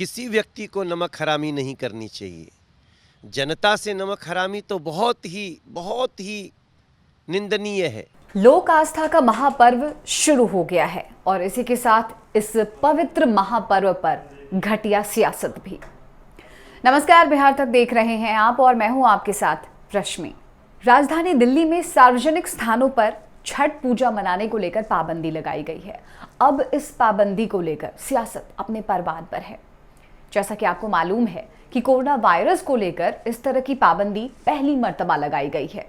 किसी व्यक्ति को नमक हरामी नहीं करनी चाहिए। जनता से नमक हरामी तो बहुत ही निंदनीय है। लोक आस्था का महापर्व शुरू हो गया है और इसी के साथ इस पवित्र महापर्व पर घटिया सियासत भी। नमस्कार, बिहार तक देख रहे हैं आप और मैं हूं आपके साथ रश्मि। राजधानी दिल्ली में सार्वजनिक स्थानों पर छठ पूजा मनाने को लेकर पाबंदी लगाई गई है। अब इस पाबंदी को लेकर सियासत अपने परवान पर है। जैसा कि आपको मालूम है कि कोरोना वायरस को लेकर इस तरह की पाबंदी पहली मर्तबा लगाई गई है।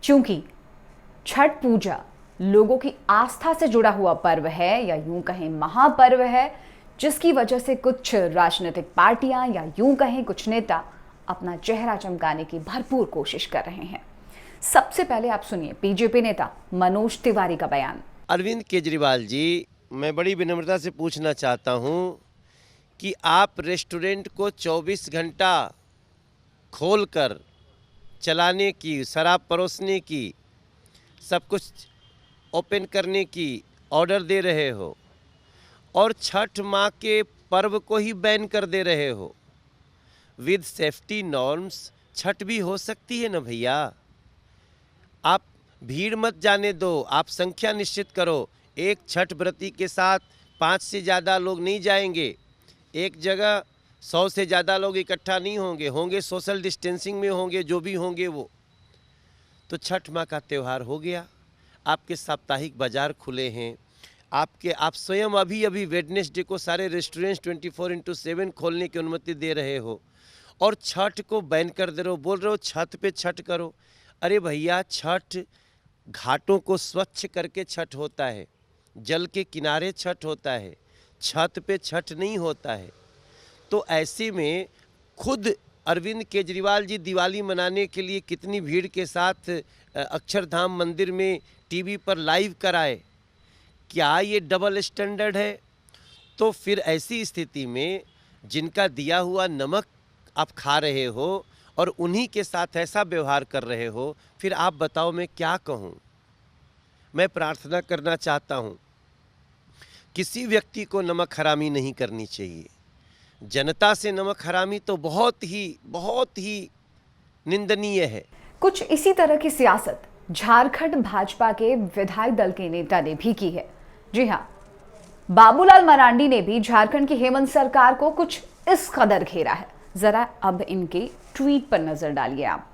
चूंकि छठ पूजा लोगों की आस्था से जुड़ा हुआ पर्व है या यूं कहें महापर्व है, जिसकी वजह से कुछ राजनीतिक पार्टियां या यूं कहें कुछ नेता अपना चेहरा चमकाने की भरपूर कोशिश कर रहे हैं। सबसे पहले आप सुनिए बीजेपी नेता मनोज तिवारी का बयान। अरविंद केजरीवाल जी, मैं बड़ी विनम्रता से पूछना चाहता हूं कि आप रेस्टोरेंट को 24 घंटा खोलकर चलाने की, शराब परोसने की, सब कुछ ओपन करने की ऑर्डर दे रहे हो और छठ माँ के पर्व को ही बैन कर दे रहे हो। विद सेफ्टी नॉर्म्स छठ भी हो सकती है ना भैया। आप भीड़ मत जाने दो, आप संख्या निश्चित करो। एक छठ व्रती के साथ 5 से ज़्यादा लोग नहीं जाएंगे। एक जगह 100 से ज़्यादा लोग इकट्ठा नहीं होंगे सोशल डिस्टेंसिंग में होंगे, जो भी होंगे वो। तो छठ माँ का त्यौहार हो गया। आपके साप्ताहिक बाज़ार खुले हैं। आप स्वयं अभी वेडनेसडे को सारे रेस्टोरेंट्स 24/7 खोलने की अनुमति दे रहे हो और छठ को बैन कर दे रहे हो। बोल रहे हो छत पे छठ करो। अरे भैया, छठ घाटों को स्वच्छ करके छठ होता है, जल के किनारे छठ होता है, छत पे छठ नहीं होता है। तो ऐसे में खुद अरविंद केजरीवाल जी दिवाली मनाने के लिए कितनी भीड़ के साथ अक्षरधाम मंदिर में टीवी पर लाइव कराए। क्या ये डबल स्टैंडर्ड है? तो फिर ऐसी स्थिति में जिनका दिया हुआ नमक आप खा रहे हो और उन्हीं के साथ ऐसा व्यवहार कर रहे हो, फिर आप बताओ मैं क्या कहूँ। मैं प्रार्थना करना चाहता हूँ, किसी व्यक्ति को नमक हरामी नहीं करनी चाहिए। जनता से नमक हरामी तो बहुत ही निंदनीय है। कुछ इसी तरह की सियासत झारखंड भाजपा के विधायक दल के नेता ने भी की है। जी हाँ, बाबूलाल मरांडी ने भी झारखंड की हेमंत सरकार को कुछ इस कदर घेरा है। जरा अब इनके ट्वीट पर नजर डालिए आप।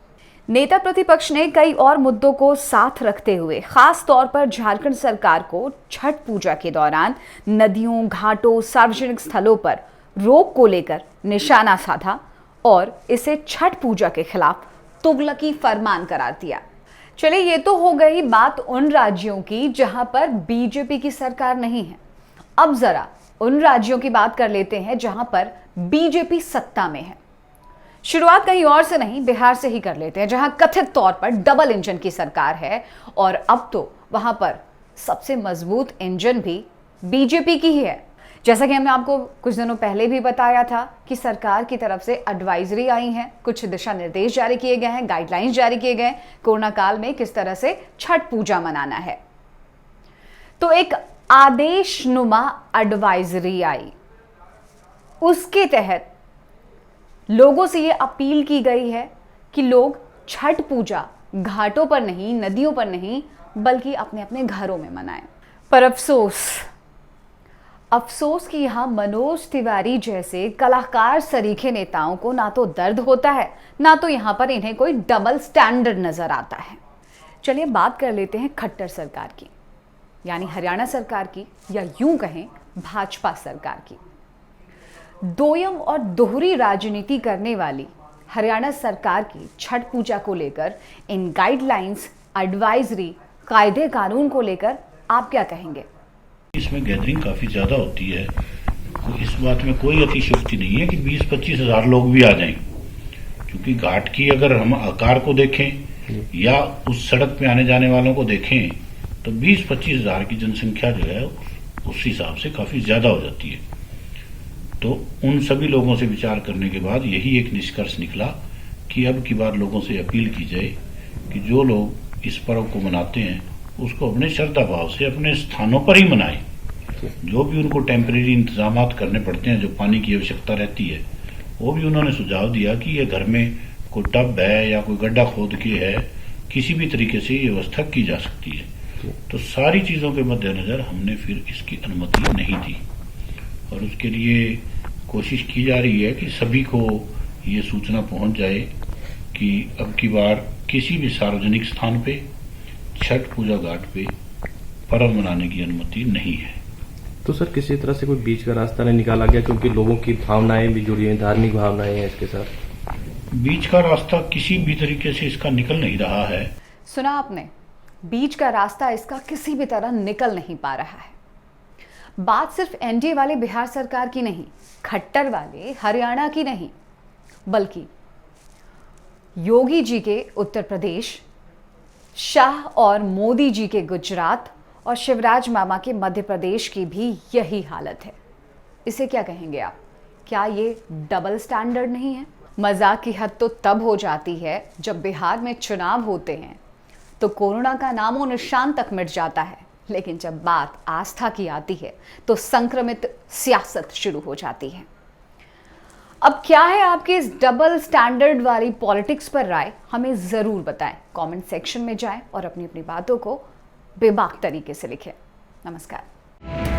नेता प्रतिपक्ष ने कई और मुद्दों को साथ रखते हुए खास तौर पर झारखंड सरकार को छठ पूजा के दौरान नदियों, घाटों, सार्वजनिक स्थलों पर रोक को लेकर निशाना साधा और इसे छठ पूजा के खिलाफ तुगलकी फरमान करार दिया। चलिए, ये तो हो गई बात उन राज्यों की जहां पर बीजेपी की सरकार नहीं है। अब जरा उन राज्यों की बात कर लेते हैं जहां पर बीजेपी सत्ता में है। शुरुआत कहीं और से नहीं, बिहार से ही कर लेते हैं, जहां कथित तौर पर डबल इंजन की सरकार है और अब तो वहां पर सबसे मजबूत इंजन भी बीजेपी की ही है। जैसा कि हमने आपको कुछ दिनों पहले भी बताया था कि सरकार की तरफ से एडवाइजरी आई हैं, कुछ दिशा निर्देश जारी किए गए हैं, गाइडलाइंस जारी किए गए हैं कोरोना काल में किस तरह से छठ पूजा मनाना है। तो एक आदेशनुमा एडवाइजरी आई, उसके तहत लोगों से ये अपील की गई है कि लोग छठ पूजा घाटों पर नहीं, नदियों पर नहीं, बल्कि अपने अपने घरों में मनाएं। पर अफसोस कि यहां मनोज तिवारी जैसे कलाकार सरीखे नेताओं को ना तो दर्द होता है, ना तो यहां पर इन्हें कोई डबल स्टैंडर्ड नजर आता है। चलिए बात कर लेते हैं खट्टर सरकार की, यानी हरियाणा सरकार की, या यूं कहें भाजपा सरकार की। दोयम और दोहरी राजनीति करने वाली हरियाणा सरकार की छठ पूजा को लेकर इन गाइडलाइंस, एडवाइजरी, कायदे कानून को लेकर आप क्या कहेंगे? इसमें गैदरिंग काफी ज्यादा होती है। इस बात में कोई अतिशयोक्ति नहीं है कि 20-25 हजार लोग भी आ जाएं, क्योंकि घाट की अगर हम आकार को देखें या उस सड़क पे आने जाने वालों को देखें तो 20-25 हजार की जनसंख्या जो है उस हिसाब से काफी ज्यादा हो जाती है। तो उन सभी लोगों से विचार करने के बाद यही एक निष्कर्ष निकला कि अब की बार लोगों से अपील की जाए कि जो लोग इस पर्व को मनाते हैं उसको अपने श्रद्धा भाव से अपने स्थानों पर ही मनाएं। जो भी उनको टेम्परेरी इंतजाम करने पड़ते हैं, जो पानी की आवश्यकता रहती है, वो भी उन्होंने सुझाव दिया कि ये घर में कोई टब है या कोई गड्ढा खोद के है, किसी भी तरीके से ये व्यवस्था की जा सकती है। तो सारी चीजों के मद्देनजर हमने फिर इसकी अनुमति नहीं दी और उसके लिए कोशिश की जा रही है कि सभी को ये सूचना पहुंच जाए कि अब की बार किसी भी सार्वजनिक स्थान पे, छठ पूजा घाट पे पर्व मनाने की अनुमति नहीं है। तो सर किसी तरह से कोई बीच का रास्ता नहीं निकाला गया, क्योंकि लोगों की भावनाएं भी जुड़ी हैं, धार्मिक भावनाएं हैं इसके साथ? बीच का रास्ता किसी भी तरीके से इसका निकल नहीं रहा है। सुना आपने, बीच का रास्ता इसका किसी भी तरह निकल नहीं पा रहा है। बात सिर्फ एनडीए वाले बिहार सरकार की नहीं, खट्टर वाले हरियाणा की नहीं, बल्कि योगी जी के उत्तर प्रदेश, शाह और मोदी जी के गुजरात और शिवराज मामा के मध्य प्रदेश की भी यही हालत है। इसे क्या कहेंगे आप? क्या ये डबल स्टैंडर्ड नहीं है? मजाक की हद तो तब हो जाती है जब बिहार में चुनाव होते हैं तो कोरोना का नामो निशान तक मिट जाता है, लेकिन जब बात आस्था की आती है तो संक्रमित सियासत शुरू हो जाती है। अब क्या है आपके इस डबल स्टैंडर्ड वाली पॉलिटिक्स पर राय? हमें जरूर बताएं, कमेंट सेक्शन में जाएं और अपनी अपनी बातों को बेबाक तरीके से लिखें। नमस्कार।